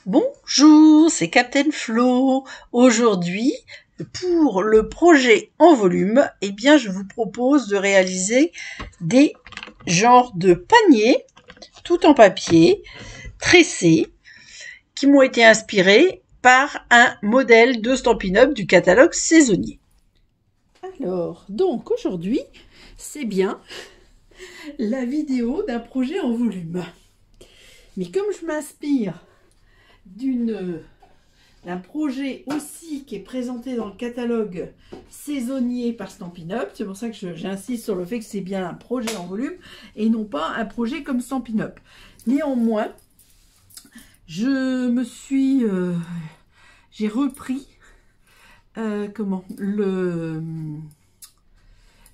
Bonjour, c'est Captain Flo. Aujourd'hui, pour le projet en volume, je vous propose de réaliser des genres de paniers tout en papier, tressés, qui m'ont été inspirés par un modèle de Stampin' Up du catalogue saisonnier. Alors, donc aujourd'hui, c'est bien la vidéo d'un projet en volume. Mais comme je m'inspire d'un projet aussi qui est présenté dans le catalogue saisonnier par Stampin' Up, c'est pour ça que j'insiste sur le fait que c'est bien un projet en volume et non pas un projet comme Stampin' Up. Néanmoins, j'ai repris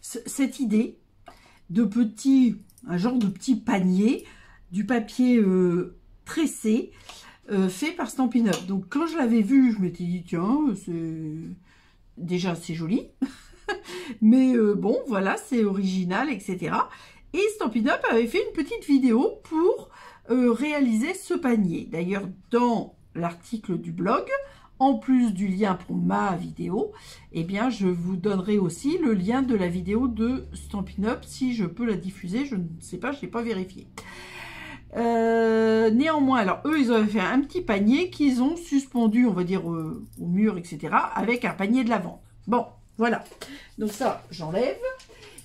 cette idée de un genre de petit panier, du papier tressé, fait par Stampin' Up. Donc quand je l'avais vu, je m'étais dit tiens, c'est joli, mais bon voilà, c'est original, etc. Et Stampin' Up avait fait une petite vidéo pour réaliser ce panier. D'ailleurs, dans l'article du blog, en plus du lien pour ma vidéo, je vous donnerai aussi le lien de la vidéo de Stampin' Up si je peux la diffuser. Je ne sais pas, je n'ai pas vérifié. Néanmoins, alors eux, ils avaient fait un petit panier qu'ils ont suspendu, on va dire, au mur, etc., avec un panier de lavande. Bon, voilà. Donc ça, j'enlève.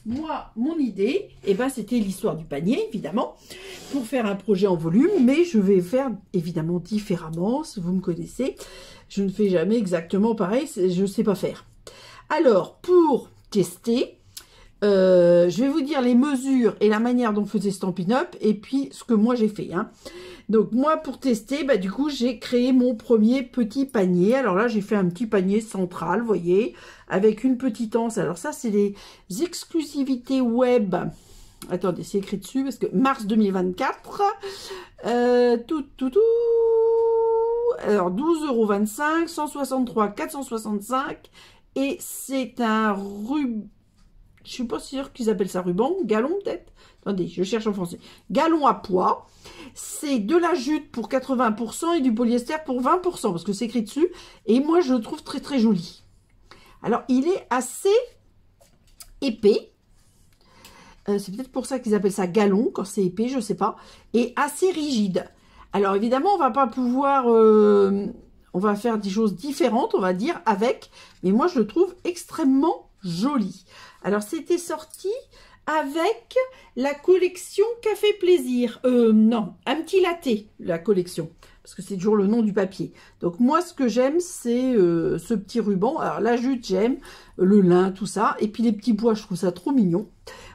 Moi, mon idée, c'était l'histoire du panier, évidemment, pour faire un projet en volume, mais je vais faire, évidemment, différemment, si vous me connaissez. Je ne fais jamais exactement pareil, je ne sais pas faire. Alors, pour tester, je vais vous dire les mesures et la manière dont faisait Stampin' Up, et puis ce que moi j'ai fait. Donc, moi, pour tester, du coup, j'ai créé mon premier petit panier. Alors là, j'ai fait un petit panier central, vous voyez, avec une petite anse. Alors ça, c'est les exclusivités web. Attendez, c'est écrit dessus, parce que mars 2024. Alors, 12,25 €, 163, 465. Et c'est un ruban. Je suis pas sûre qu'ils appellent ça ruban. Galon, peut-être. Attendez, je cherche en français. Galon à poids. C'est de la jute pour 80% et du polyester pour 20%, parce que c'est écrit dessus. Et moi, je le trouve très, très joli. Alors, il est assez épais. C'est peut-être pour ça qu'ils appellent ça galon, quand c'est épais, je ne sais pas. Et assez rigide. Alors, évidemment, on va pas pouvoir... on va faire des choses différentes, on va dire, avec. Mais moi, je le trouve extrêmement joli. Alors, c'était sorti avec la collection Café Plaisir. Non, un petit latte, la collection. Parce que c'est toujours le nom du papier. Donc, moi, ce que j'aime, c'est ce petit ruban. Alors, la jute, j'aime. Le lin, tout ça. Et puis, les petits bois, je trouve ça trop mignon.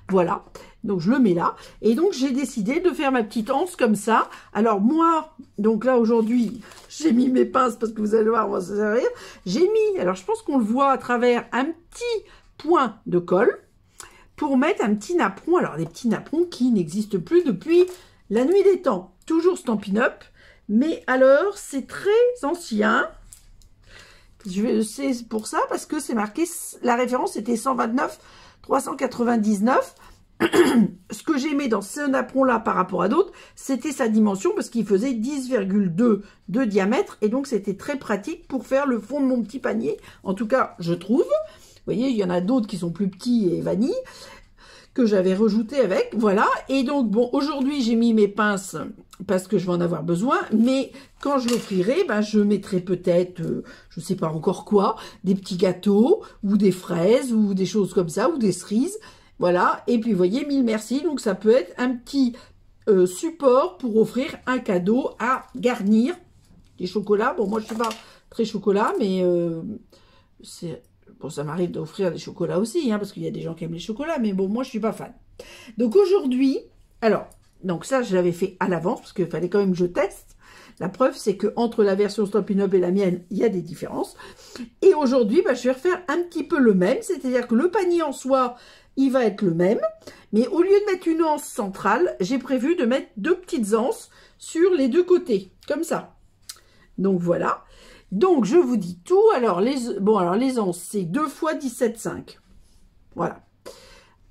Voilà. Donc, je le mets là. Et donc, j'ai décidé de faire ma petite anse comme ça. Alors, moi, donc là, aujourd'hui, j'ai mis mes pinces parce que vous allez voir, on va se servir. J'ai mis, alors, je pense qu'on le voit à travers un petit point de colle pour mettre un petit napperon. Alors, des petits napperons qui n'existent plus depuis la nuit des temps. Toujours Stampin' Up. Mais alors, c'est très ancien. C'est pour ça, parce que c'est marqué, la référence était 129 399. Ce que j'aimais dans ce napperon-là par rapport à d'autres, c'était sa dimension, parce qu'il faisait 10,2 de diamètre. Et donc, c'était très pratique pour faire le fond de mon petit panier. En tout cas, je trouve. Vous voyez, il y en a d'autres qui sont plus petits et vanille, que j'avais rajouté avec, voilà. Et donc, bon, aujourd'hui, j'ai mis mes pinces parce que je vais en avoir besoin, mais quand je l'offrirai, je mettrai peut-être, je ne sais pas encore quoi, des petits gâteaux, ou des fraises, ou des choses comme ça, ou des cerises, voilà. Et puis, vous voyez, mille merci, donc ça peut être un petit support pour offrir un cadeau à garnir des chocolats. Bon, moi, je ne suis pas très chocolat, mais c'est... Bon, ça m'arrive d'offrir des chocolats aussi, parce qu'il y a des gens qui aiment les chocolats, mais bon, moi, je suis pas fan. Donc, aujourd'hui, alors, donc ça, je l'avais fait à l'avance, parce qu'il fallait quand même que je teste. La preuve, c'est qu'entre la version Stampin' Up et la mienne, il y a des différences. Et aujourd'hui, je vais refaire un petit peu le même, c'est-à-dire que le panier en soi, il va être le même, mais au lieu de mettre une anse centrale, j'ai prévu de mettre deux petites anses sur les deux côtés, comme ça. Donc, voilà. Donc, je vous dis tout. Alors, les anses, c'est 2 fois 17,5. Voilà.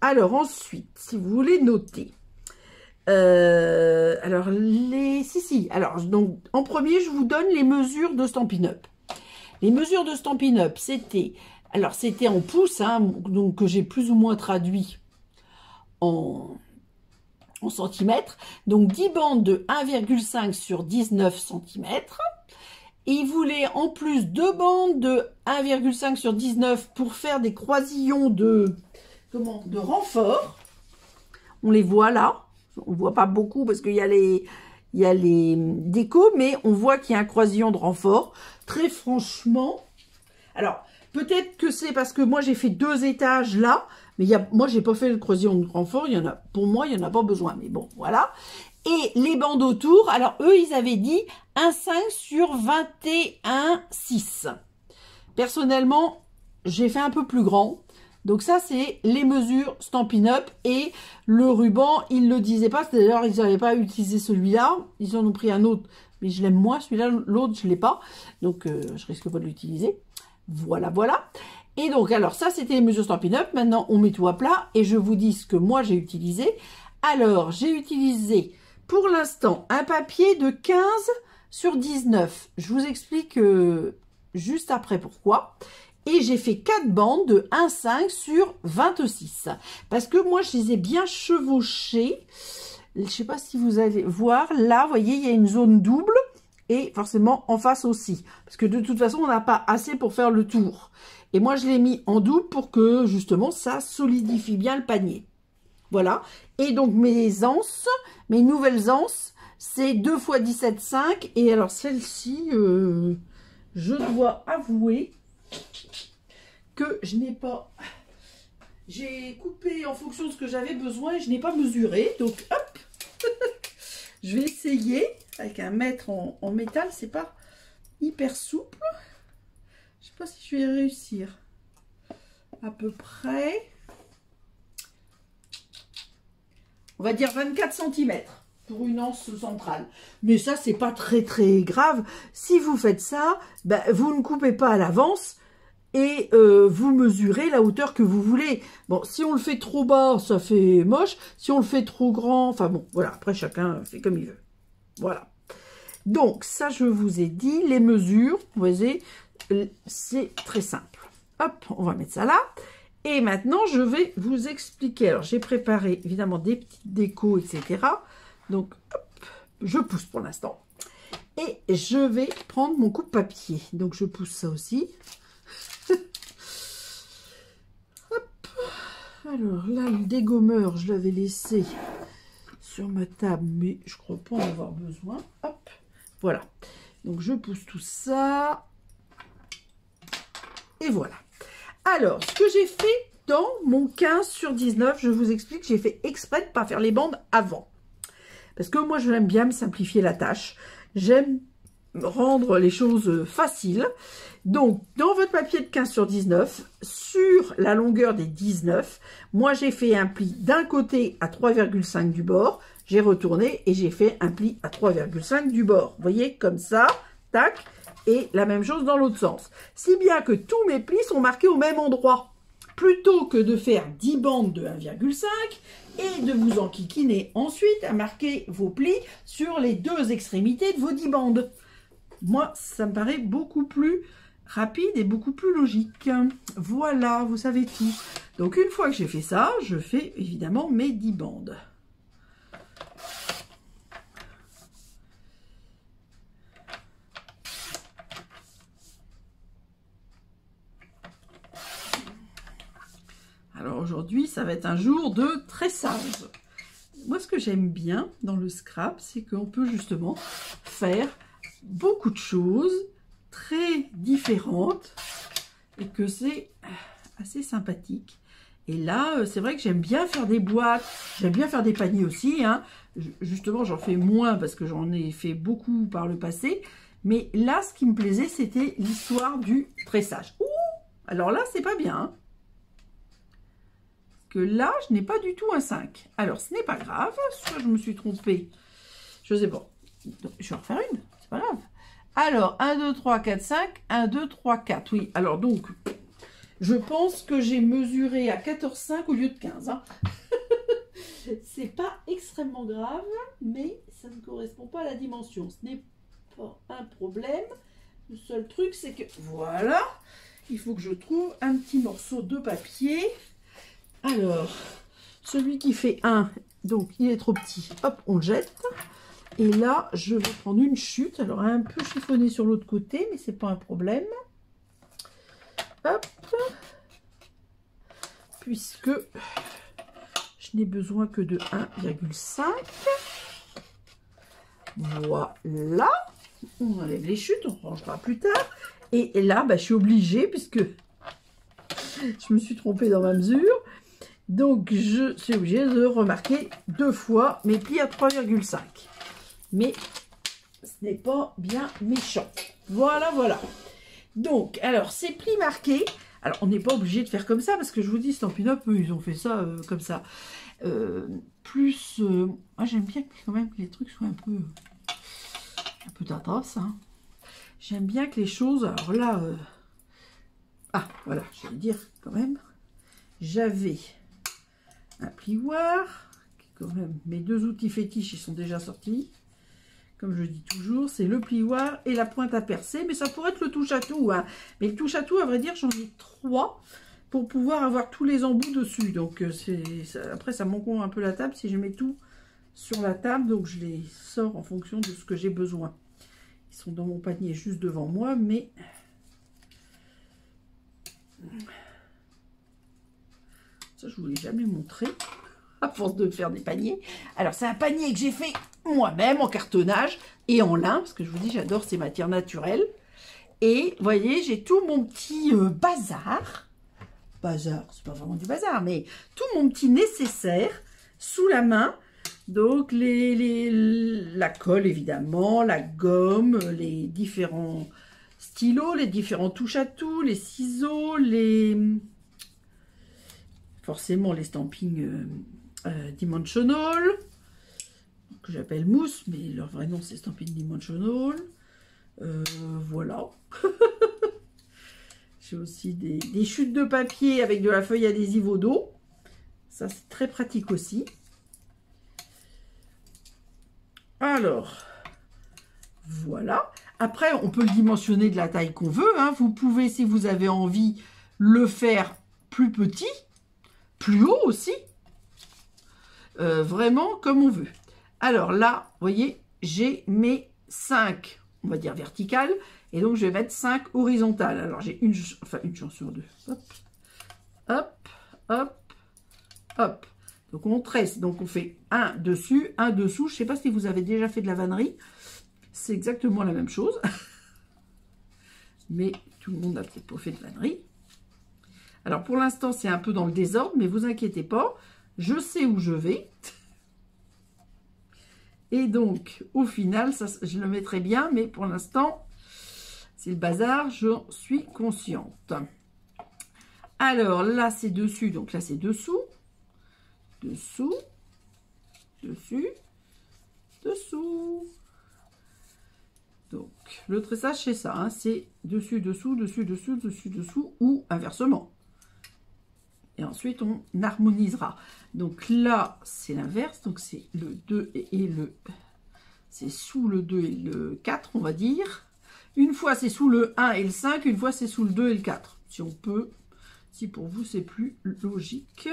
Alors, ensuite, si vous voulez noter, Alors, alors, donc, en premier, je vous donne les mesures de Stampin' Up. Les mesures de Stampin' Up, c'était en pouces, hein, donc que j'ai plus ou moins traduit en centimètres. Donc, 10 bandes de 1,5 sur 19 centimètres. Il voulait en plus 2 bandes de 1,5 sur 19 pour faire des croisillons de renfort. On les voit là. On voit pas beaucoup parce qu'il y a les décos, mais on voit qu'il y a un croisillon de renfort. Très franchement, alors peut-être que c'est parce que moi j'ai fait 2 étages là, mais moi j'ai pas fait le croisillon de renfort. Pour moi il y en a pas besoin, mais bon voilà. Et les bandes autour, alors eux ils avaient dit 1,5 sur 21,6. Personnellement, j'ai fait un peu plus grand. Donc ça, c'est les mesures Stampin' Up. Et le ruban, ils ne le disaient pas. D'ailleurs, ils n'avaient pas utilisé celui-là. Ils en ont pris un autre. Mais je l'aime moins, celui-là. L'autre, je ne l'ai pas. Donc, je risque pas de l'utiliser. Voilà, voilà. Et donc, alors ça, c'était les mesures Stampin' Up. Maintenant, on met tout à plat. Et je vous dis ce que moi, j'ai utilisé. Alors, j'ai utilisé, pour l'instant, un papier de 15 sur 19. Je vous explique juste après pourquoi. Et j'ai fait 4 bandes de 1,5 sur 26. Parce que moi, je les ai bien chevauchées. Je ne sais pas si vous allez voir. Là, vous voyez, il y a une zone double. Et forcément, en face aussi. Parce que de toute façon, on n'a pas assez pour faire le tour. Et moi, je l'ai mis en double pour que, justement, ça solidifie bien le panier. Voilà. Et donc, mes anses, mes nouvelles anses, c'est 2 x 17,5. Et alors, celle-ci, je dois avouer que je n'ai pas... J'ai coupé en fonction de ce que j'avais besoin et je n'ai pas mesuré. Donc, hop je vais essayer avec un mètre en métal. C'est pas hyper souple. Je sais pas si je vais réussir. À peu près... On va dire 24 cm pour une anse centrale. Mais ça, c'est pas très grave. Si vous faites ça, ben, vous ne coupez pas à l'avance. Et vous mesurez la hauteur que vous voulez. Bon, si on le fait trop bas, ça fait moche. Si on le fait trop grand, enfin bon, voilà. Après, chacun fait comme il veut. Voilà. Donc, ça, je vous ai dit. Les mesures, vous voyez, c'est très simple. Hop, on va mettre ça là. Et maintenant, je vais vous expliquer. Alors, j'ai préparé, évidemment, des petites décos, etc. Donc, hop, je pousse pour l'instant. Et je vais prendre mon coupe-papier. Donc, je pousse ça aussi. Hop. Alors là, le dégommeur, je l'avais laissé sur ma table, mais je crois pas en avoir besoin. Hop, voilà. Donc je pousse tout ça. Et voilà. Alors, ce que j'ai fait dans mon 15 sur 19, je vous explique, j'ai fait exprès de ne pas faire les bandes avant. Parce que moi, je l'aime bien me simplifier la tâche. J'aime rendre les choses faciles. Donc, dans votre papier de 15 sur 19, sur la longueur des 19, moi, j'ai fait un pli d'un côté à 3,5 du bord. J'ai retourné et j'ai fait un pli à 3,5 du bord. Vous voyez, comme ça, tac. Et la même chose dans l'autre sens. Si bien que tous mes plis sont marqués au même endroit. Plutôt que de faire 10 bandes de 1,5 et de vous enquiquiner ensuite à marquer vos plis sur les 2 extrémités de vos 10 bandes. Moi, ça me paraît beaucoup plus rapide et beaucoup plus logique. Voilà, vous savez tout. Donc, une fois que j'ai fait ça, je fais évidemment mes 10 bandes. Alors aujourd'hui, ça va être un jour de tressage. Moi, ce que j'aime bien dans le scrap, c'est qu'on peut justement faire beaucoup de choses très différentes et que c'est assez sympathique. Et là, c'est vrai que j'aime bien faire des boîtes, j'aime bien faire des paniers aussi. Hein. Justement, j'en fais moins parce que j'en ai fait beaucoup par le passé. Mais là, ce qui me plaisait, c'était l'histoire du tressage. Ouh, alors là, c'est pas bien. Hein. Que là, je n'ai pas du tout un 5. Alors, ce n'est pas grave. Soit je me suis trompée. Je sais pas. Donc, je vais en refaire une. C'est pas grave. Alors, 1, 2, 3, 4, 5. 1, 2, 3, 4. Oui, alors donc, je pense que j'ai mesuré à 14,5 au lieu de 15. Hein. C'est pas extrêmement grave, mais ça ne correspond pas à la dimension. Ce n'est pas un problème. Le seul truc, c'est que voilà, il faut que je trouve un petit morceau de papier. Alors, celui qui fait 1, donc il est trop petit, hop, on le jette. Et là, je vais prendre une chute. Alors, un peu chiffonné sur l'autre côté, mais c'est pas un problème. Hop. Puisque je n'ai besoin que de 1,5. Voilà. On enlève les chutes, on rangera plus tard. Et là, bah, je suis obligée, puisque je me suis trompée dans ma mesure. Donc, je suis obligée de remarquer 2 fois mes plis à 3,5. Mais ce n'est pas bien méchant. Voilà, voilà. Donc, alors, ces plis marqués. Alors, on n'est pas obligé de faire comme ça, parce que je vous dis, Stampin' Up, ils ont fait ça comme ça. Moi, j'aime bien quand même que les trucs soient un peu atroces. Hein. J'aime bien que les choses... Alors là... Ah, voilà, je vais dire quand même. J'avais un plioir. Quand même, mes 2 outils fétiches, ils sont déjà sortis. Comme je dis toujours, c'est le plioir et la pointe à percer. Mais ça pourrait être le touche-à-tout. Hein. Mais le touche-à-tout, à vrai dire, j'en ai 3 pour pouvoir avoir tous les embouts dessus. Donc, après, ça m'encombre un peu la table si je mets tout sur la table. Donc, je les sors en fonction de ce que j'ai besoin. Ils sont dans mon panier juste devant moi, mais... Ça, je ne vous l'ai jamais montré. À force de faire des paniers. Alors, c'est un panier que j'ai fait moi-même en cartonnage et en lin, parce que je vous dis, j'adore ces matières naturelles. Et, vous voyez, j'ai tout mon petit bazar. Bazar, c'est pas vraiment du bazar, mais tout mon petit nécessaire sous la main. Donc, la colle, évidemment, la gomme, les différents stylos, les différents touche-à-tout, les ciseaux, forcément les stampings Dimensional, que j'appelle mousse, mais leur vrai nom c'est Stampin' Dimensional. Voilà. J'ai aussi des chutes de papier avec de la feuille adhésive au dos. Ça c'est très pratique aussi. Alors, voilà. Après, on peut le dimensionner de la taille qu'on veut. Hein. Vous pouvez, si vous avez envie, le faire plus petit, plus haut aussi. Vraiment comme on veut. Alors là, vous voyez, j'ai mes 5, on va dire verticales, et donc je vais mettre 5 horizontales. Alors j'ai une chance sur 2. Hop, hop, hop, hop. Donc on tresse, donc on fait un dessus, un dessous. Je ne sais pas si vous avez déjà fait de la vannerie. C'est exactement la même chose. Mais tout le monde n'a peut-être pas fait de vannerie. Alors pour l'instant, c'est un peu dans le désordre, mais vous inquiétez pas. Je sais où je vais. Et donc, au final, ça, je le mettrai bien, mais pour l'instant, c'est le bazar, j'en suis consciente. Alors, là, c'est dessus, donc là, c'est dessous. Dessous. Dessus. Dessous. Donc, le tressage, c'est ça, hein, c'est dessus, dessous, dessus, dessous, dessus, dessous, ou inversement. Et ensuite, on harmonisera. Donc là, c'est l'inverse. Donc c'est le 2 et le... C'est sous le 2 et le 4, on va dire. Une fois, c'est sous le 1 et le 5. Une fois, c'est sous le 2 et le 4. Si on peut... Si pour vous, c'est plus logique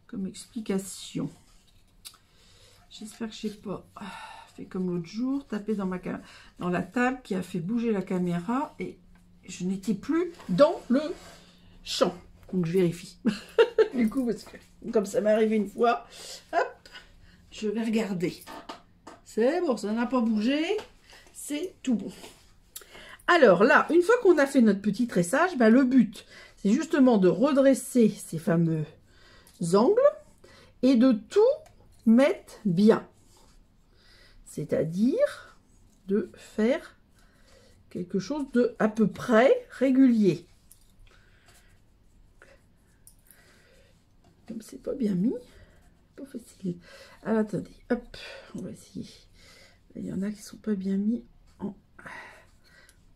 comme explication. J'espère que je n'ai pas fait comme l'autre jour. Tapé dans la table qui a fait bouger la caméra. Et je n'étais plus dans le champ. Donc je vérifie. Du coup, parce que comme ça m'est arrivé une fois, hop, je vais regarder. C'est bon, ça n'a pas bougé. C'est tout bon. Alors là, une fois qu'on a fait notre petit tressage, le but, c'est justement de redresser ces fameux angles et de tout mettre bien. C'est-à-dire de faire quelque chose de à peu près régulier. Comme c'est pas bien mis, pas facile. Alors, attendez, hop, on va essayer. Il y en a qui sont pas bien mis en...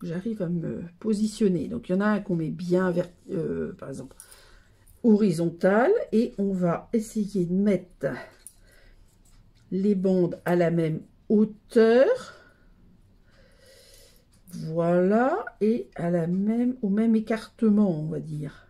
J'arrive à me positionner. Donc, il y en a un qu'on met bien, par exemple, horizontal. Et on va essayer de mettre les bandes à la même hauteur. Voilà, et à la même, au même écartement, on va dire.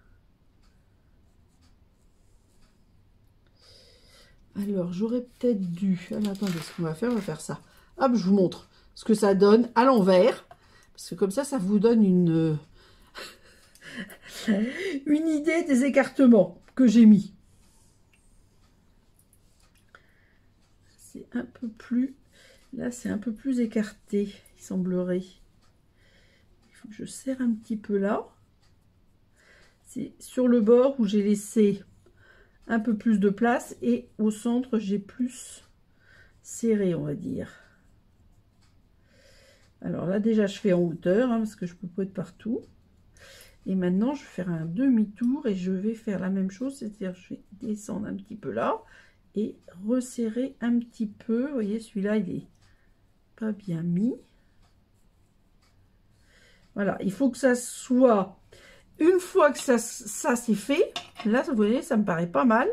Alors, j'aurais peut-être dû... Alors, attendez, ce qu'on va faire ça. Hop, je vous montre ce que ça donne à l'envers. Parce que comme ça vous donne une idée des écartements que j'ai mis. C'est un peu plus... Là, c'est un peu plus écarté, il semblerait. Il faut que je serre un petit peu là. C'est sur le bord où j'ai laissé un peu plus de place et au centre j'ai plus serré, on va dire. Alors là déjà je fais en hauteur, hein, parce que je peux pas être partout. Et maintenant je vais faire un demi-tour et je vais faire la même chose, c'est-à-dire je vais descendre un petit peu là et resserrer un petit peu. Vous voyez, celui-là il est pas bien mis. Voilà, il faut que ça soit... Une fois que ça c'est fait, là, vous voyez, ça me paraît pas mal.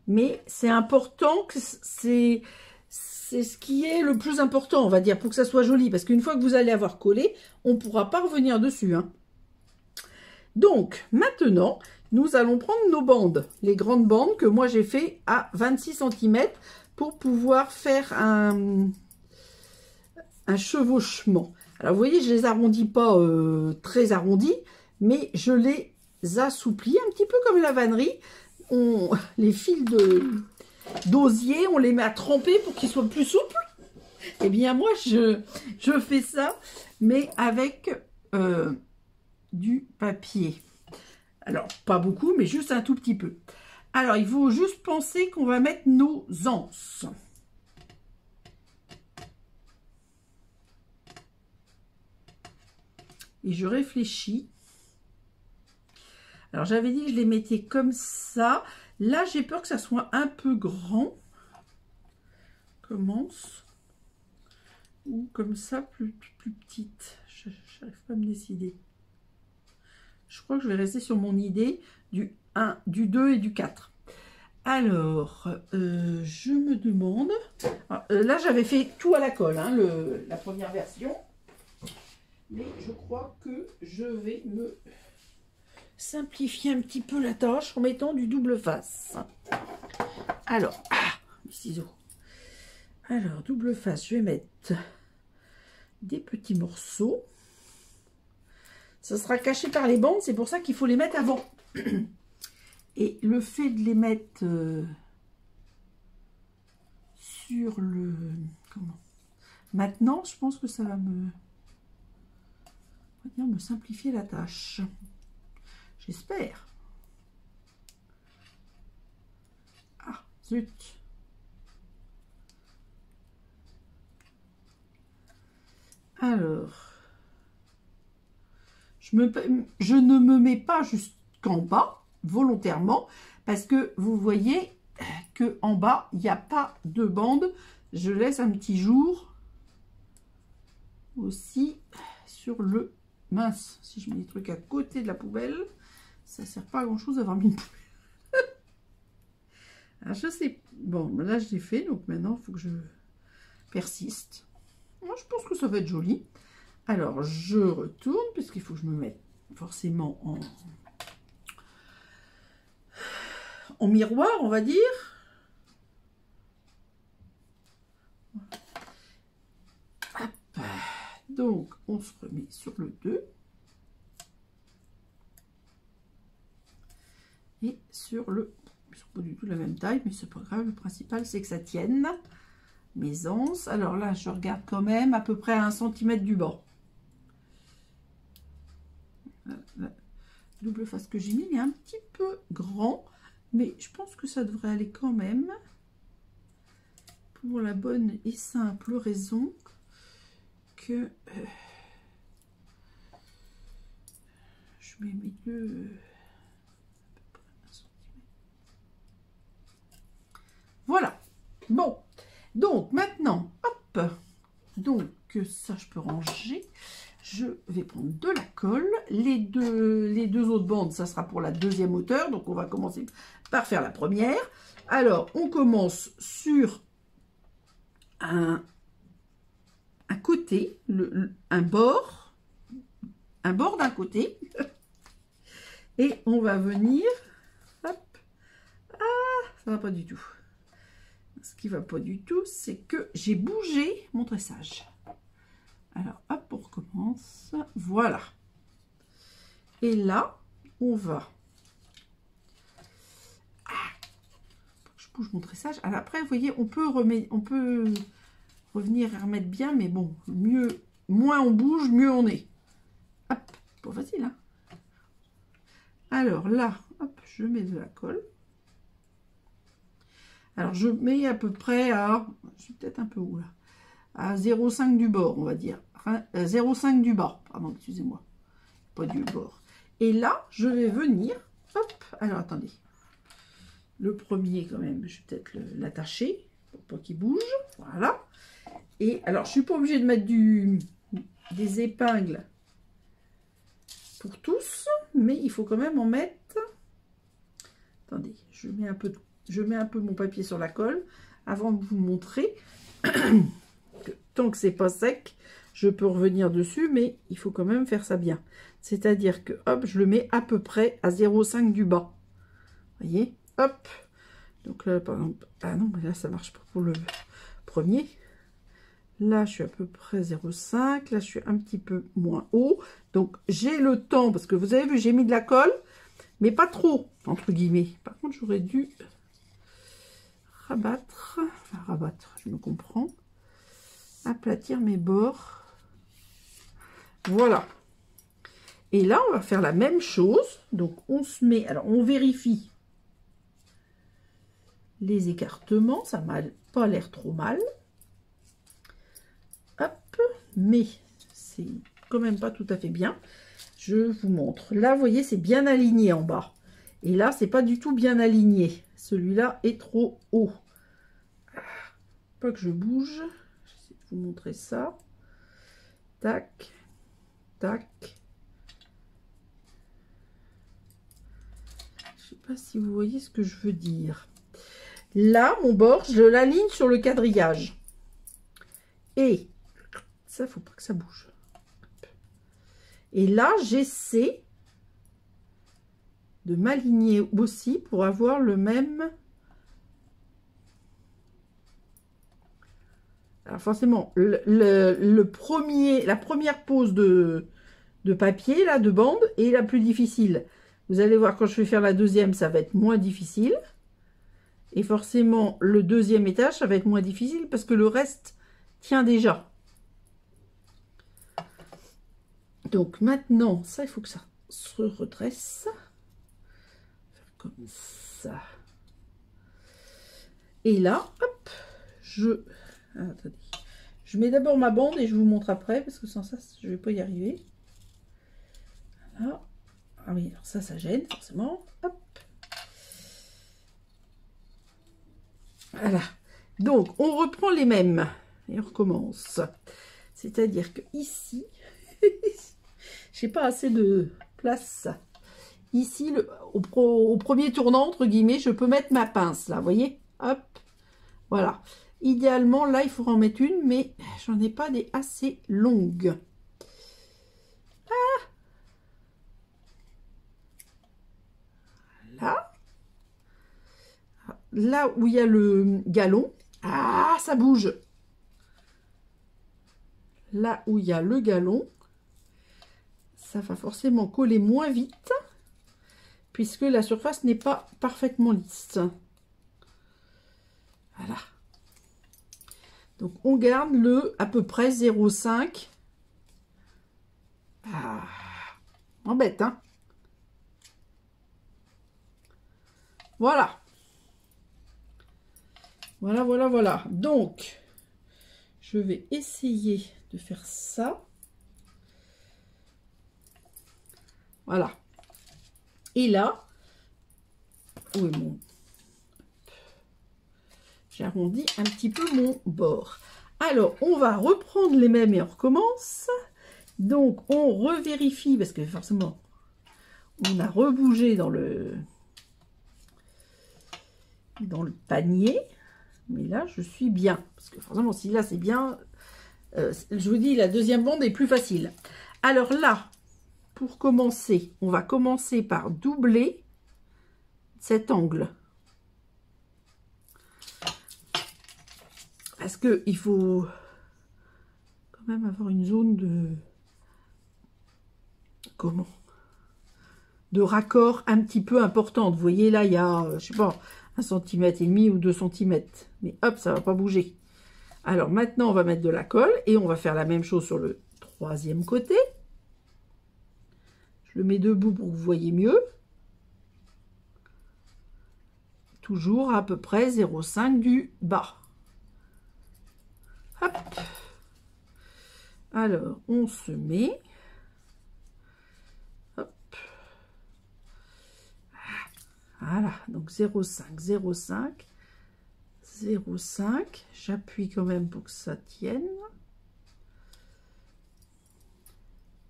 Mais c'est important que c'est ce qui est le plus important, on va dire, pour que ça soit joli. Parce qu'une fois que vous allez avoir collé, on ne pourra pas revenir dessus. Hein. Donc, maintenant, nous allons prendre nos bandes. Les grandes bandes que moi, j'ai fait à 26 cm pour pouvoir faire un chevauchement. Alors, vous voyez, je les arrondis pas très arrondis. Mais je les assouplis un petit peu comme la vannerie. Les fils d'osier, on les met à tremper pour qu'ils soient plus souples. Eh bien, moi, je fais ça, mais avec du papier. Alors, pas beaucoup, mais juste un tout petit peu. Alors, il faut juste penser qu'on va mettre nos anses. Et je réfléchis. Alors, j'avais dit que je les mettais comme ça. Là, j'ai peur que ça soit un peu grand. Commence. Ou comme ça, plus petite. Je n'arrive pas à me décider. Je crois que je vais rester sur mon idée du 1, du 2 et du 4. Alors, je me demande... là, j'avais fait tout à la colle, hein, la première version. Mais je crois que je vais me... simplifier un petit peu la tâche en mettant du double face. Alors, les ciseaux. Alors, double face, je vais mettre des petits morceaux. Ça sera caché par les bandes, c'est pour ça qu'il faut les mettre avant. Et le fait de les mettre sur le... Comment? Maintenant, je pense que ça va me simplifier la tâche. J'espère. Ah, zut. Alors, je ne me mets pas jusqu'en bas, volontairement, parce que vous voyez que en bas, il n'y a pas de bande. Je laisse un petit jour aussi sur le... Mince, si je mets des trucs à côté de la poubelle, ça ne sert pas à grand chose d'avoir mis une poubelle. Alors, je sais. Bon, là, je l'ai fait, donc maintenant, il faut que je persiste. Moi, je pense que ça va être joli. Alors, je retourne, puisqu'il faut que je me mette forcément en miroir, on va dire. Hop. Donc, on se remet sur le 2. Et sur le... Ils sont pas du tout de la même taille, mais c'est pas grave. Le principal, c'est que ça tienne. Mes anses. Alors là, je regarde quand même à peu près à 1 cm du bord. La double face que j'ai mis, il est un petit peu grand. Mais je pense que ça devrait aller quand même. Pour la bonne et simple raison que je mets mes deux... Voilà. Bon. Donc, maintenant, hop. Donc, ça, je peux ranger. Je vais prendre de la colle. Les deux autres bandes, ça sera pour la deuxième hauteur. Donc, on va commencer par faire la première. Alors, on commence sur un côté, un bord d'un côté. Et on va venir, hop, ah, ça va pas du tout. Ce qui va pas du tout, c'est que j'ai bougé mon tressage. Alors, hop, on recommence. Voilà. Et là, on va... je bouge mon tressage. Alors après, vous voyez, on peut revenir et remettre bien, mais bon, moins on bouge, mieux on est. Hop, pas facile, hein. Alors là, hop, je mets de la colle. Alors, je mets à peu près à... je suis peut-être un peu où, là? À 0,5 du bord, on va dire. 0,5 du bas, pardon, excusez-moi. Pas du bord. Et là, je vais venir... hop, alors, attendez. Le premier, quand même, je vais peut-être l'attacher pour pas qu'il bouge. Voilà. Et alors, je suis pas obligée de mettre des épingles pour tous, mais il faut quand même en mettre. Attendez, je mets un peu mon papier sur la colle avant de vous montrer que tant que c'est pas sec, je peux revenir dessus, mais il faut quand même faire ça bien. C'est-à-dire que hop, je le mets à peu près à 0,5 du bas. Vous voyez, hop. Donc là, par exemple, ah non, mais là ça marche pas pour le premier. Là, je suis à peu près 0,5. Là, je suis un petit peu moins haut. Donc, j'ai le temps, parce que vous avez vu, j'ai mis de la colle, mais pas trop, entre guillemets. Par contre, j'aurais dû rabattre, enfin rabattre, je me comprends, aplatir mes bords. Voilà. Et là, on va faire la même chose. Donc, on se met, alors, on vérifie les écartements. Ça m'a pas l'air trop mal. Hop, mais c'est quand même pas tout à fait bien. Je vous montre. Là, vous voyez, c'est bien aligné en bas. Et là, c'est pas du tout bien aligné. Celui-là est trop haut. Pas que je bouge. J'essaie de vous montrer ça. Tac, tac. Je sais pas si vous voyez ce que je veux dire. Là, mon bord, je l'aligne sur le quadrillage. Et ça, faut pas que ça bouge. Et là, j'essaie de m'aligner aussi pour avoir le même. Alors forcément, la première pose de papier, là, de bande, est la plus difficile. Vous allez voir, quand je vais faire la deuxième, ça va être moins difficile. Et forcément, le deuxième étage, ça va être moins difficile parce que le reste tient déjà. Donc maintenant, ça, il faut que ça se redresse. Faire comme ça. Et là, hop, attendez. Je mets d'abord ma bande et je vous montre après parce que sans ça, je ne vais pas y arriver. Voilà. Ah oui, alors ça gêne forcément. Hop. Voilà. Donc, on reprend les mêmes et on recommence. C'est-à-dire que ici, j'ai pas assez de place. Ici, au premier tournant, entre guillemets, je peux mettre ma pince, là, vous voyez? Hop, voilà. Idéalement, là, il faudra en mettre une, mais j'en ai pas des assez longues. Ah! Là. Là où il y a le galon. Ah, ça bouge. Là où il y a le galon, ça va forcément coller moins vite, puisque la surface n'est pas parfaitement lisse. Voilà. Donc, on garde à peu près 0,5. Ah, embête, hein. Voilà. Voilà, voilà, voilà. Donc, je vais essayer de faire ça. Voilà. Et là, où est mon... J'arrondis un petit peu mon bord. Alors, on va reprendre les mêmes et on recommence. Donc, on revérifie, parce que forcément, on a rebougé dans le panier. Mais là, je suis bien. Parce que forcément, si là, c'est bien, je vous dis, la deuxième bande est plus facile. Alors là, pour commencer, on va commencer par doubler cet angle. Parce que il faut quand même avoir une zone de... Comment? De raccord un petit peu importante. Vous voyez, là, il y a, je sais pas, 1,5 cm ou 2 cm. Mais hop, ça va pas bouger. Alors maintenant, on va mettre de la colle et on va faire la même chose sur le troisième côté. Je le mets debout pour que vous voyez mieux. Toujours à peu près 0,5 du bas. Hop. Alors, on se met. Hop. Voilà, donc 0,5, 0,5, 0,5. J'appuie quand même pour que ça tienne.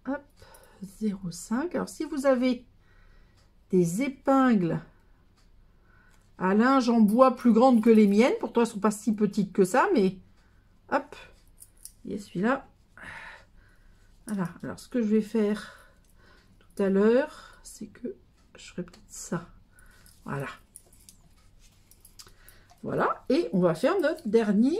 Hop, 0,5. Alors, si vous avez des épingles à linge en bois plus grandes que les miennes, pourtant elles ne sont pas si petites que ça, mais hop, et celui-là. Voilà, alors ce que je vais faire tout à l'heure, c'est que je ferai peut-être ça. Voilà. Voilà, et on va faire notre dernier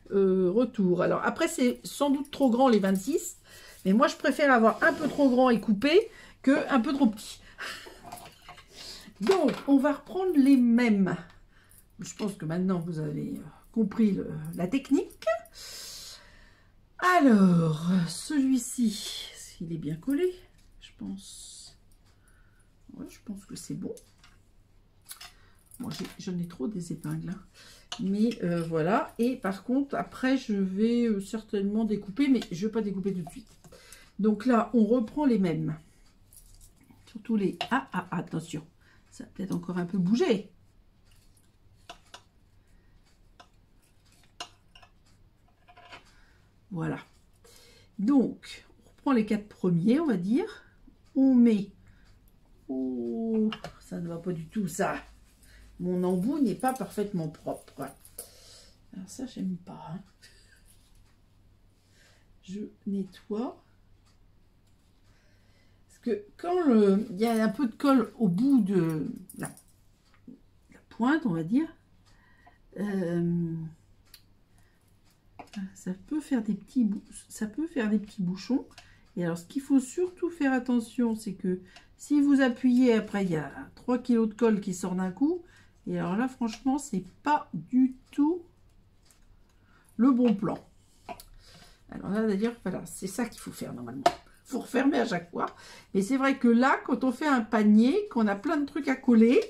retour. Alors après, c'est sans doute trop grand les 26, mais moi je préfère avoir un peu trop grand et coupé que un peu trop petit. Donc, on va reprendre les mêmes. Je pense que maintenant, vous avez compris la technique. Alors, celui-ci, il est bien collé, je pense. Ouais, je pense que c'est bon. Moi, j'en ai trop des épingles. Hein. Mais voilà. Et par contre, après, je vais certainement découper, mais je ne vais pas découper tout de suite. Donc là, on reprend les mêmes. Surtout les... Ah, attention. Ça va peut-être encore un peu bouger. Voilà. Donc, on reprend les 4 premiers, on va dire. On met... Oh, ça ne va pas du tout, ça. Mon embout n'est pas parfaitement propre. Alors ça, j'aime pas. Hein. Je nettoie. Parce que quand il y a un peu de colle au bout de la pointe, on va dire, ça peut faire des petits bouchons. Et alors, ce qu'il faut surtout faire attention, c'est que si vous appuyez, après, il y a 3 kg de colle qui sort d'un coup. Et alors là, franchement, c'est pas du tout le bon plan. Alors là, d'ailleurs, voilà, c'est ça qu'il faut faire normalement. Il faut refermer à chaque fois. Mais c'est vrai que là, quand on fait un panier, qu'on a plein de trucs à coller,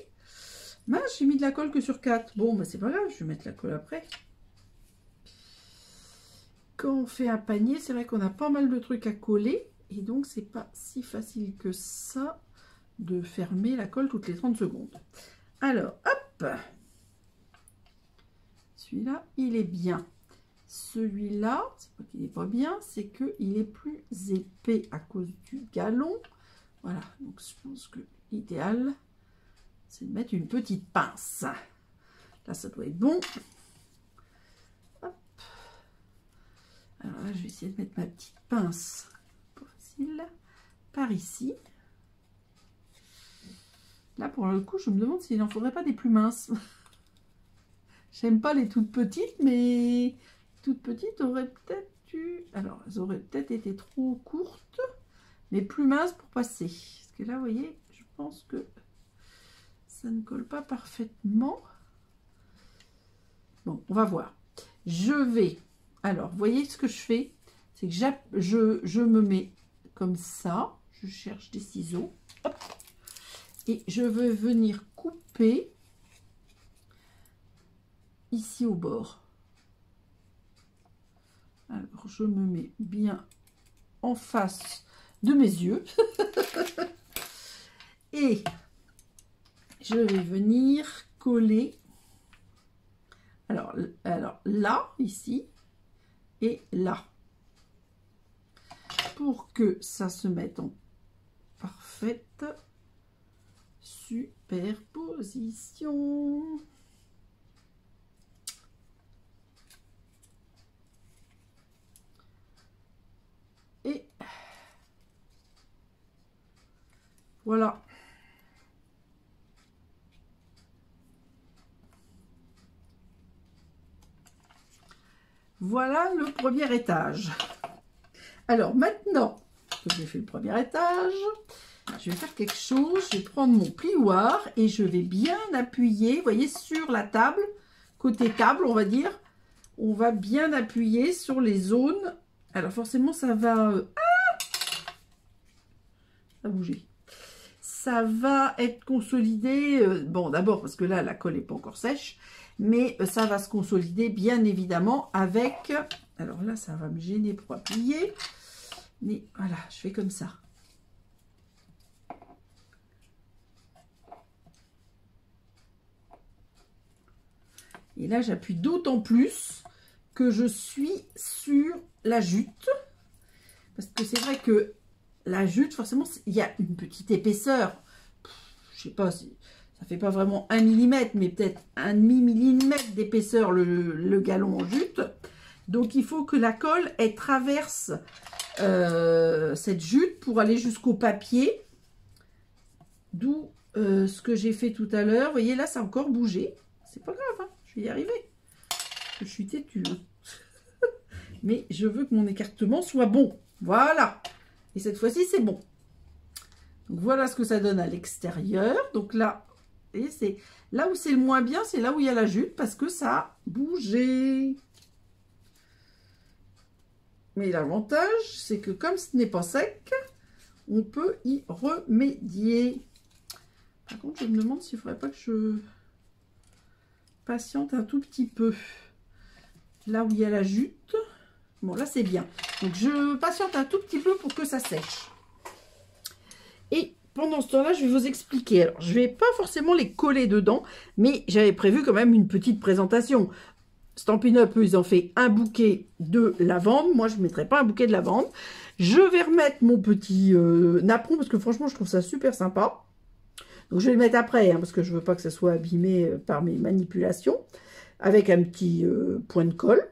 mince, j'ai mis de la colle que sur 4. Bon, bah c'est pas grave, je vais mettre la colle après. Quand on fait un panier, c'est vrai qu'on a pas mal de trucs à coller. Et donc, c'est pas si facile que ça de fermer la colle toutes les 30 secondes. Alors, hop. Celui-là, il est bien. Celui-là, c'est pas qu'il n'est pas bien, c'est qu'il est plus épais à cause du galon. Voilà, donc je pense que l'idéal, c'est de mettre une petite pince. Là, ça doit être bon. Hop. Alors là, je vais essayer de mettre ma petite pince. Pas facile. Par ici. Là, pour le coup, je me demande s'il n'en faudrait pas des plus minces. J'aime pas les toutes petites, mais toutes petites auraient peut-être dû... Alors, elles auraient peut-être été trop courtes, mais plus minces pour passer. Parce que là, vous voyez, je pense que ça ne colle pas parfaitement. Bon, on va voir. Je vais... Alors, vous voyez ce que je fais? C'est que je me mets comme ça. Je cherche des ciseaux. Hop. Et je veux venir couper ici au bord. Alors, je me mets bien en face de mes yeux. Et je vais venir coller. Alors là, ici, et là. Pour que ça se mette en parfaite superposition. Voilà. Voilà le premier étage. Alors maintenant que j'ai fait le premier étage, je vais faire quelque chose. Je vais prendre mon plioir et je vais bien appuyer, vous voyez, sur la table, côté table, on va dire. On va bien appuyer sur les zones. Alors forcément, ça va... ça va bouger. Ça va être consolidé. Bon, d'abord, parce que là, la colle n'est pas encore sèche. Mais ça va se consolider, bien évidemment, avec... Alors là, ça va me gêner pour appuyer. Mais voilà, je fais comme ça. Et là, j'appuie d'autant plus que je suis sur la jute. Parce que c'est vrai que la jute, forcément, il y a une petite épaisseur. Je sais pas, ça fait pas vraiment 1 mm, mais peut-être 1/2 mm d'épaisseur le galon en jute. Donc, il faut que la colle, elle traverse cette jute pour aller jusqu'au papier. D'où ce que j'ai fait tout à l'heure. Vous voyez, là, ça a encore bougé. C'est pas grave, hein, je vais y arriver. Je suis têtue. Hein. Mais je veux que mon écartement soit bon. Voilà. Et cette fois-ci, c'est bon. Donc, voilà ce que ça donne à l'extérieur. Donc là, et c'est là où c'est le moins bien, c'est là où il y a la jute parce que ça a bougé. Mais l'avantage, c'est que comme ce n'est pas sec, on peut y remédier. Par contre, je me demande s'il ne faudrait pas que je patiente un tout petit peu. Là où il y a la jute. Bon, là, c'est bien. Donc, je patiente un tout petit peu pour que ça sèche. Et pendant ce temps-là, je vais vous expliquer. Alors, je ne vais pas forcément les coller dedans, mais j'avais prévu quand même une petite présentation. Stampin' Up, ils ont fait un bouquet de lavande. Moi, je ne mettrai pas un bouquet de lavande. Je vais remettre mon petit napperon, parce que franchement, je trouve ça super sympa. Donc, je vais le mettre après, hein, parce que je ne veux pas que ça soit abîmé par mes manipulations. Avec un petit point de colle.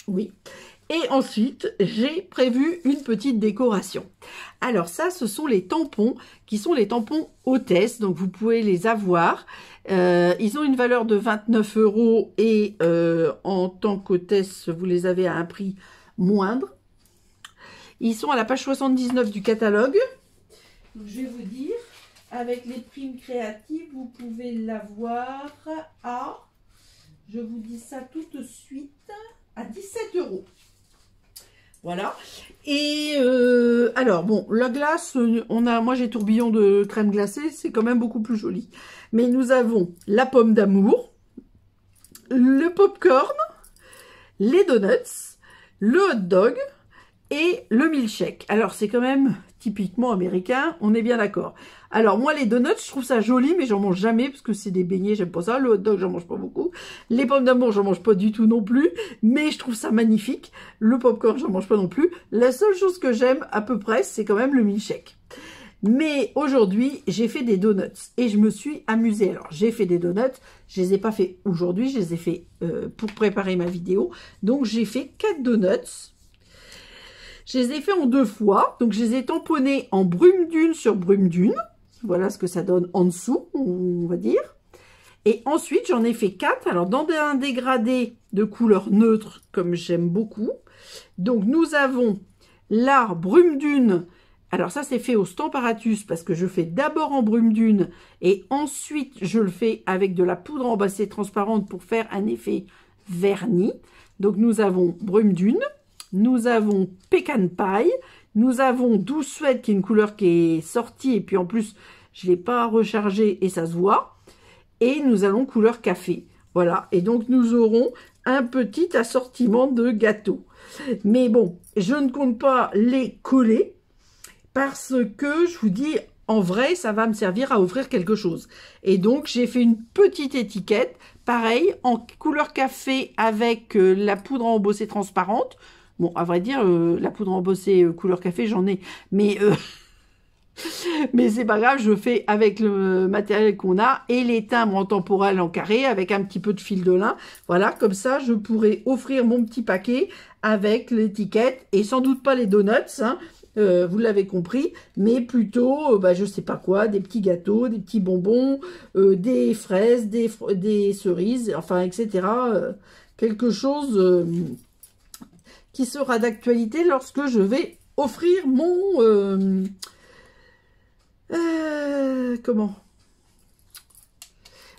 Oui. Et ensuite, j'ai prévu une petite décoration. Alors ça, ce sont les tampons, qui sont les tampons hôtesse. Donc, vous pouvez les avoir. Ils ont une valeur de 29 € et en tant qu'hôtesse, vous les avez à un prix moindre. Ils sont à la page 79 du catalogue. Donc, je vais vous dire, avec les primes créatives, vous pouvez l'avoir à, je vous dis ça tout de suite, à 17 €. Voilà. Et alors, bon, la glace, moi j'ai tourbillon de crème glacée, c'est quand même beaucoup plus joli. Mais nous avons la pomme d'amour, le popcorn, les donuts, le hot dog et le milkshake. Alors, c'est quand même typiquement américain, on est bien d'accord. Alors, moi, les donuts, je trouve ça joli, mais j'en mange jamais, parce que c'est des beignets, j'aime pas ça. Le hot dog, j'en mange pas beaucoup. Les pommes d'amour, j'en mange pas du tout non plus, mais je trouve ça magnifique. Le popcorn, j'en mange pas non plus. La seule chose que j'aime, à peu près, c'est quand même le milkshake. Mais aujourd'hui, j'ai fait des donuts, et je me suis amusée. Alors, j'ai fait des donuts, je les ai pas fait aujourd'hui, je les ai fait pour préparer ma vidéo. Donc, j'ai fait 4 donuts. Je les ai fait en 2 fois, donc je les ai tamponnés en brume dune sur brume dune. Voilà ce que ça donne en dessous, on va dire. Et ensuite, j'en ai fait 4. Alors, dans un dégradé de couleur neutre, comme j'aime beaucoup. Donc, nous avons la brume dune. Alors, ça, c'est fait au Stamparatus parce que je fais d'abord en brume dune et ensuite, je le fais avec de la poudre embassée transparente pour faire un effet vernis. Donc, nous avons brume dune. Nous avons Pecan Pie, nous avons Douce Suède qui est une couleur qui est sortie et puis en plus je ne l'ai pas rechargée et ça se voit. Et nous allons couleur café. Voilà, et donc nous aurons un petit assortiment de gâteaux. Mais bon, je ne compte pas les coller parce que je vous dis, en vrai, ça va me servir à offrir quelque chose. Et donc j'ai fait une petite étiquette, pareil, en couleur café avec la poudre embossée transparente. Bon, à vrai dire, la poudre embossée couleur café, j'en ai. Mais Mais c'est pas grave, je fais avec le matériel qu'on a et les timbres en temporel en carré avec un petit peu de fil de lin. Voilà, comme ça, je pourrais offrir mon petit paquet avec l'étiquette et sans doute pas les donuts, hein, vous l'avez compris, mais plutôt, je sais pas quoi, des petits gâteaux, des petits bonbons, des fraises, des cerises, enfin, etc. Quelque chose qui sera d'actualité lorsque je vais offrir mon...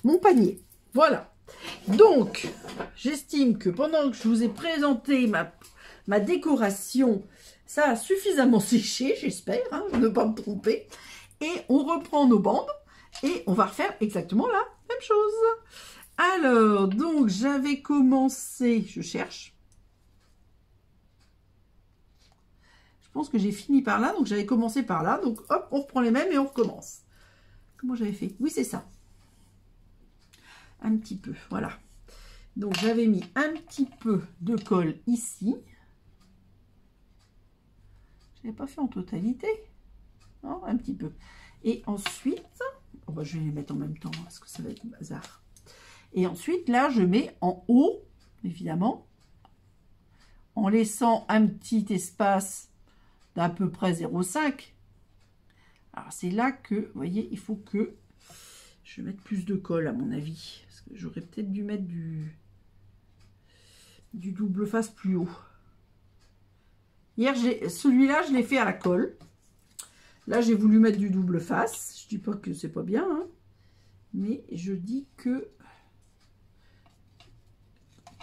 mon panier. Voilà. Donc, j'estime que pendant que je vous ai présenté ma décoration, ça a suffisamment séché, j'espère, hein, ne pas me tromper. Et on reprend nos bandes et on va refaire exactement la même chose. Alors, donc, j'avais commencé, je cherche. Je pense que j'ai fini par là, donc j'avais commencé par là. Donc, hop, on reprend les mêmes et on recommence. Comment j'avais fait? Oui, c'est ça. Un petit peu, voilà. Donc, j'avais mis un petit peu de colle ici. Je n'avais pas fait en totalité. Non, un petit peu. Et ensuite, je vais les mettre en même temps, parce que ça va être bazar. Et ensuite, là, je mets en haut, évidemment, en laissant un petit espace d'à peu près 0,5. Alors, c'est là que, vous voyez, il faut que je mette plus de colle, à mon avis. Parce que j'aurais peut-être dû mettre du double face plus haut. Hier, celui-là, je l'ai fait à la colle. Là, j'ai voulu mettre du double face. Je dis pas que c'est pas bien, hein, mais je dis que...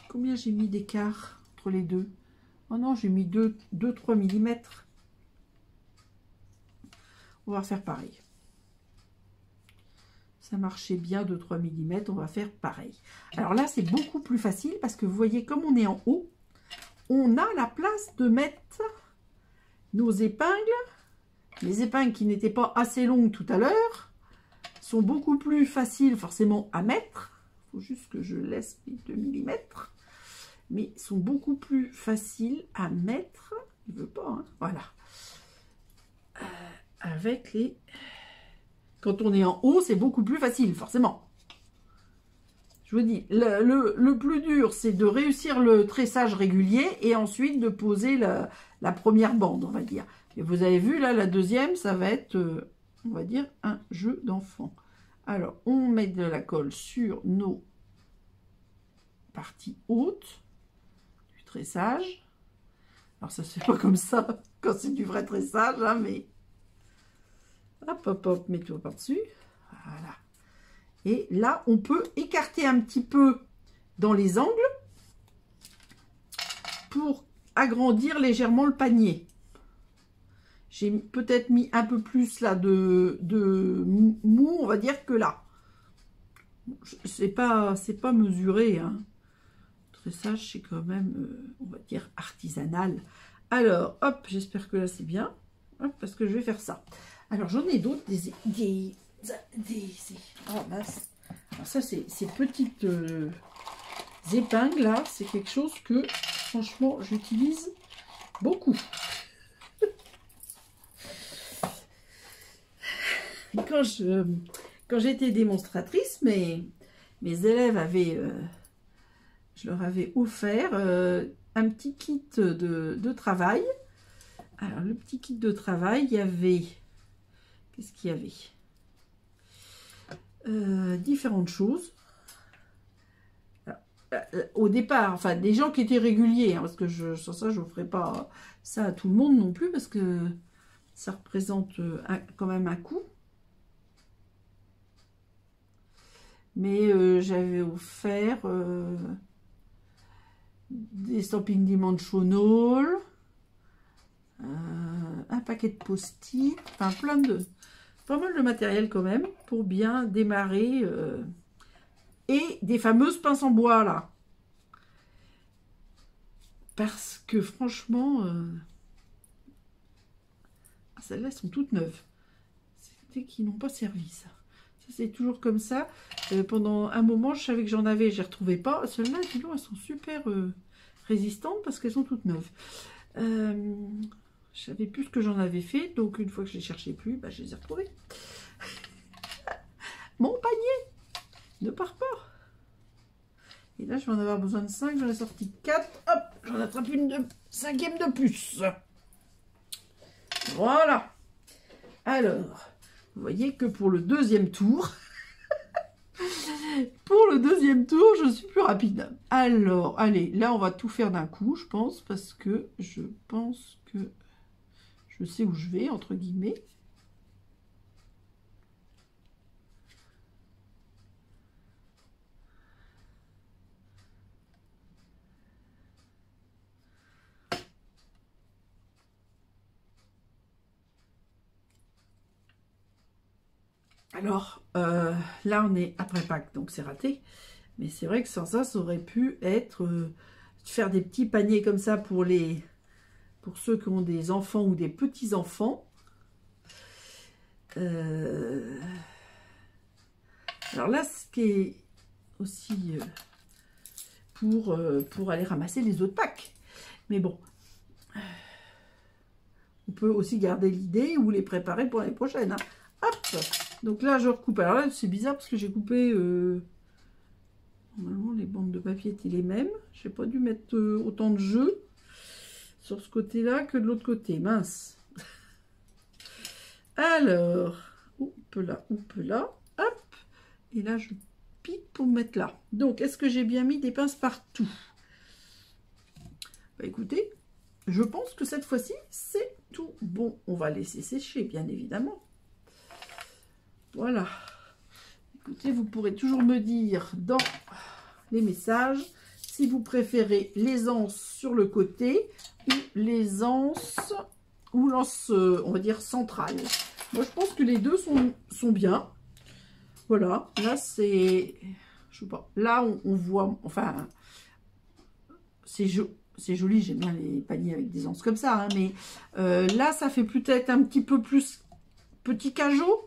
Combien j'ai mis d'écart entre les deux? Oh non, j'ai mis 2-3 mm. On va faire pareil. Ça marchait bien, 2-3 mm. On va faire pareil. Alors là, c'est beaucoup plus facile parce que vous voyez, comme on est en haut, on a la place de mettre nos épingles. Les épingles qui n'étaient pas assez longues tout à l'heure sont beaucoup plus faciles forcément à mettre. Il faut juste que je laisse mes 2 mm. Mais sont beaucoup plus faciles à mettre. Il ne veut pas, hein, voilà. Avec les... Quand on est en haut, c'est beaucoup plus facile, forcément. Je vous dis, le plus dur, c'est de réussir le tressage régulier et ensuite de poser la première bande, on va dire. Et vous avez vu, là, la deuxième, ça va être, on va dire, un jeu d'enfant. Alors, on met de la colle sur nos parties hautes du tressage. Alors, ça se fait pas comme ça quand c'est du vrai tressage, hein, mais... Hop, hop, hop, mets-toi par-dessus. Voilà. Et là, on peut écarter un petit peu dans les angles pour agrandir légèrement le panier. J'ai peut-être mis un peu plus là de mou, on va dire, que là. C'est pas mesuré, hein. Le tressage, c'est quand même, on va dire, artisanal. Alors, hop, j'espère que là, c'est bien. Hop, parce que je vais faire ça. Alors, j'en ai d'autres, oh, mince. Alors ça, ces petites épingles, là, c'est quelque chose que, franchement, j'utilise beaucoup. Quand j'étais démonstratrice, mes élèves avaient, je leur avais offert un petit kit de travail. Alors, le petit kit de travail, il y avait... Qu'est-ce qu'il y avait? Différentes choses. Alors, au départ, enfin, des gens qui étaient réguliers, hein, parce que sans ça, je ne ferai pas ça à tout le monde non plus, parce que ça représente quand même un coût. Mais j'avais offert des Stampin' Dimensional, un paquet de post-it, enfin pas mal de matériel quand même pour bien démarrer, et des fameuses pinces en bois là, parce que franchement celles-là sont toutes neuves, c'était qui n'ont pas servi ça. C'est toujours comme ça. Pendant un moment, je savais que j'en avais, je les retrouvais pas. Celles-là, elles sont super résistantes parce qu'elles sont toutes neuves. Je savais plus ce que j'en avais fait, donc une fois que je les cherchais plus, bah, je les ai retrouvés. Mon panier ne part pas. Et là, je vais en avoir besoin de 5, j'en ai sorti 4. Hop, j'en attrape une cinquième de plus. Voilà. Alors, vous voyez que pour le deuxième tour, je suis plus rapide. Alors, allez, là, on va tout faire d'un coup, je pense, parce que je pense que je sais où je vais, entre guillemets. Alors, là, on est après Pâques, donc c'est raté. Mais c'est vrai que sans ça, ça aurait pu être faire des petits paniers comme ça pour ceux qui ont des enfants ou des petits-enfants. Alors là, ce qui est aussi pour aller ramasser les autres Pâques. Mais bon, on peut aussi garder l'idée ou les préparer pour l'année prochaine. Hein. Hop! Donc là, je recoupe. Alors là, c'est bizarre parce que j'ai coupé... Normalement, les bandes de papier étaient les mêmes. Je n'ai pas dû mettre autant de jeux sur ce côté-là que de l'autre côté. Mince. Alors, là. Hop. Et là, je pique pour me mettre là. Donc, est-ce que j'ai bien mis des pinces partout? Bah, écoutez, je pense que cette fois-ci, c'est tout bon. On va laisser sécher, bien évidemment. Voilà. Écoutez, vous pourrez toujours me dire dans les messages si vous préférez les anses sur le côté ou les anses ou l'anse, on va dire, centrale. Moi, je pense que les deux sont bien. Voilà. Là, c'est... Je sais pas. Là, on voit... Enfin, c'est joli. J'aime bien les paniers avec des anses comme ça. Hein, mais là, ça fait peut-être un petit peu plus petit cajot.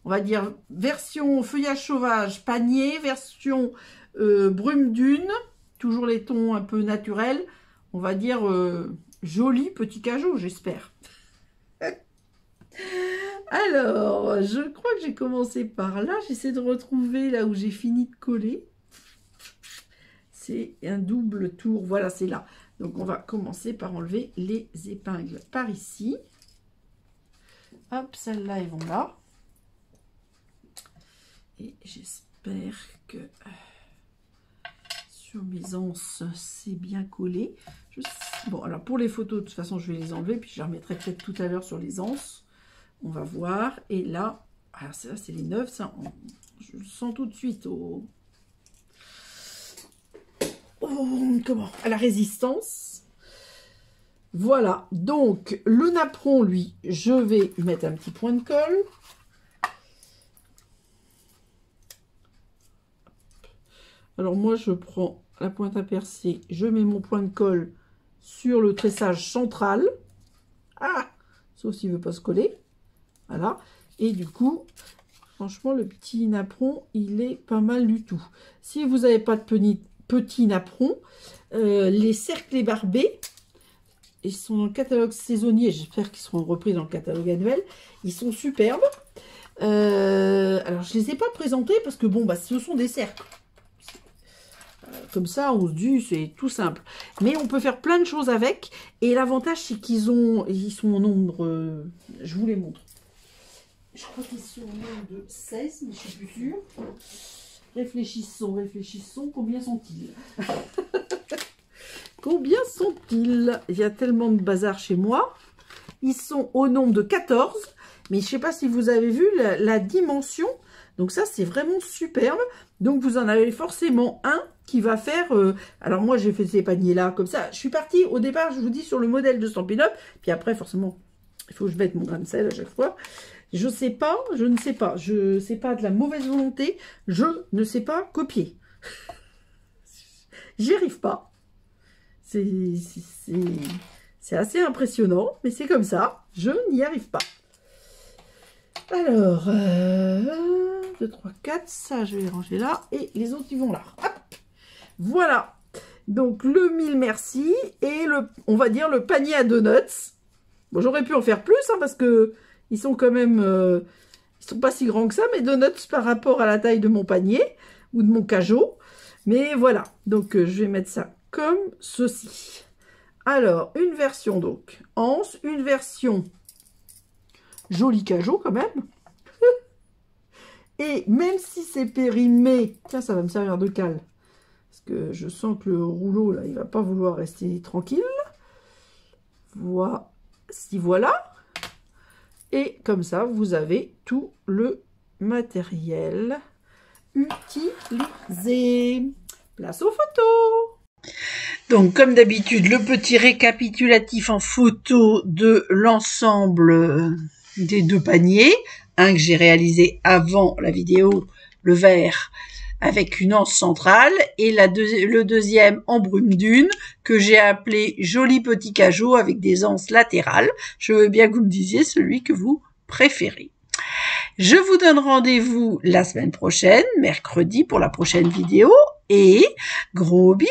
On va dire version feuillage sauvage panier, version brume dune, toujours les tons un peu naturels. On va dire joli petit cajot, j'espère. Alors, je crois que j'ai commencé par là. J'essaie de retrouver là où j'ai fini de coller. C'est un double tour. Voilà, c'est là. Donc, on va commencer par enlever les épingles par ici. Hop, celles-là, elles vont là. Et j'espère que sur mes anses, c'est bien collé. Bon, alors pour les photos, de toute façon, je vais les enlever. Puis je les remettrai peut-être tout à l'heure sur les anses. On va voir. Et là, alors ça, c'est les 9. Ça, je le sens tout de suite comment, à la résistance. Voilà. Donc, le napperon, lui, je vais mettre un petit point de colle. Alors moi, je prends la pointe à percer, je mets mon point de colle sur le tressage central. Ah, sauf s'il ne veut pas se coller. Voilà. Et du coup, franchement, le petit napperon, il est pas mal du tout. Si vous n'avez pas de petit napperon, les cerclés barbés, ils sont dans le catalogue saisonnier. J'espère qu'ils seront repris dans le catalogue annuel. Ils sont superbes. Alors, je ne les ai pas présentés parce que, bon, bah, ce sont des cercles. Comme ça, on se dit, c'est tout simple. Mais on peut faire plein de choses avec. Et l'avantage, c'est ils sont en nombre... je vous les montre. Je crois qu'ils sont au nombre de 16, mais je suis plus sûre. Réfléchissons. Combien sont-ils? Combien sont-ils? Il y a tellement de bazar chez moi. Ils sont au nombre de 14. Mais je ne sais pas si vous avez vu la dimension. Donc ça, c'est vraiment superbe. Donc vous en avez forcément un qui va faire... alors moi, j'ai fait ces paniers-là comme ça. Je suis partie au départ, je vous dis, sur le modèle de Stampin' Up. Puis après, forcément, il faut que je mette mon grain de sel à chaque fois. Je ne sais pas. Je sais pas de la mauvaise volonté. Je ne sais pas copier. J'y arrive pas. C'est assez impressionnant, mais c'est comme ça. Je n'y arrive pas. Alors, 2, 3, 4, ça je vais les ranger là, et les autres ils vont là. Hop, voilà. Donc le mille merci et on va dire le panier à donuts. Bon, j'aurais pu en faire plus hein, parce que ils sont quand même, ils sont pas si grands que ça, mes donuts par rapport à la taille de mon panier ou de mon cajot. Mais voilà, donc je vais mettre ça comme ceci. Alors, une version donc anse, une version joli cajot quand même. Et même si c'est périmé, tiens, ça va me servir de cale. Parce que je sens que le rouleau, là, il va pas vouloir rester tranquille. Voici, voilà. Et comme ça, vous avez tout le matériel utilisé. Place aux photos. Donc, comme d'habitude, le petit récapitulatif en photo de l'ensemble des deux paniers. Un que j'ai réalisé avant la vidéo, le vert, avec une anse centrale, et le deuxième en brume dune, que j'ai appelé joli petit cajot avec des anses latérales. Je veux bien que vous me disiez celui que vous préférez. Je vous donne rendez-vous la semaine prochaine, mercredi, pour la prochaine vidéo, et gros bisous!